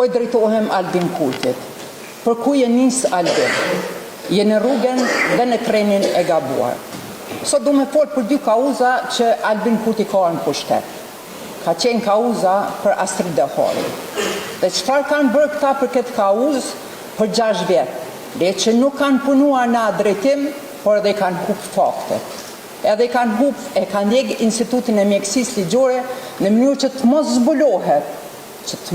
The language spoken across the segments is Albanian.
Po I drejtohem Albin Kurtit. Për ku je nis Albin? Je në rrugën dhe në trenin e gabuar. Sot du me folë për 2 kauza që Albin Kurti ka në pushtet. Ka qenë kauza për Astrid Dehori. Dhe çfarë kanë bërë këta për këtë kauzë për 6 vjetë? Dhe që nuk kanë punuar në drejtim, por edhe kanë hup faktet. Edhe kanë ndjek Institutin e Mjekësisë Ligjore në mënyrë që të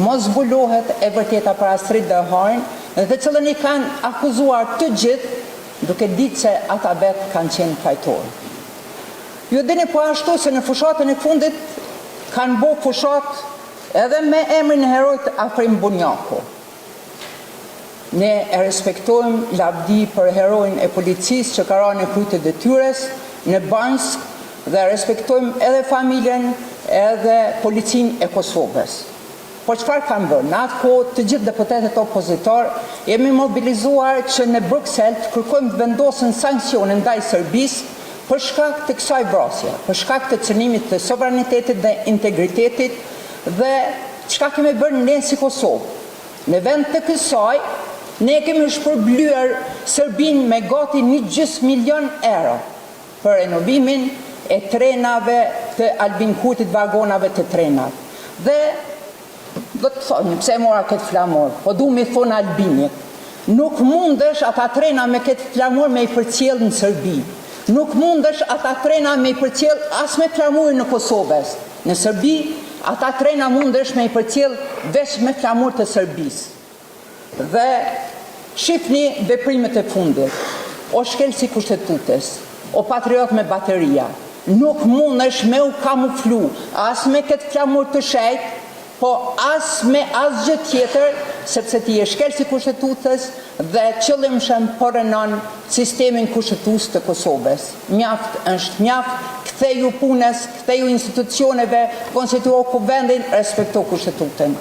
mos zbulohet e vërteta për Astrid Dehorin, dhe të cilën I kanë akuzuar të gjithë, duke ditë se ata vetë kanë qenë fajtorë. Ju dini po ashtu se në fushatën e fundit kanë bo fushat edhe me emrin e herojt Afrim Bunjaku. Ne e respektojmë lavdi për herojin e policisë që ka ra në kryet e detyres në Bansk dhe respektojmë edhe familjen edhe policinë e Kosovës. Po çfarë kanë bërë? Në atë kohë të gjithë deputetët opozitor jemi mobilizuar që në Bruxelles të kërkojmë të vendosen sanksione ndaj Serbisë për shkak të kësaj vrasje, për shkak të cënimit të sovranitetit dhe integritetit dhe çka kemi bërë ne si Kosovë. Në vend të kësaj, ne kemi shpërblyer Serbinë me gati 1,5 milion euro për renovimin e trenave të Albin Kurtit, vagonave të trenave. Dhe do të thoni, pse mora këtë flamur, po du me thonë Albinit, nuk mundesh ata trena me këtë flamur me I përcjell në Serbi. Nuk mundesh ata trena me I përcjell as me flamurin në Kosovës. Në Serbi, ata trena mundesh me I përcjell veç me flamur të Serbisë. Dhe shifni veprimet e fundit, o shkelsi kushtetutës, o patriot me bateria, nuk mundesh me u kamuflu, as me këtë flamur të shejt, po as me asgjë tjetër, sepse ti je shkelsi kushtetutës dhe qëllimshëm po rënon sistemin kushtetues të Kosovës. Mjaft është mjaft, ktheju punës, ktheju institucioneve, konstituo kuvendin, respekto kushtetutën.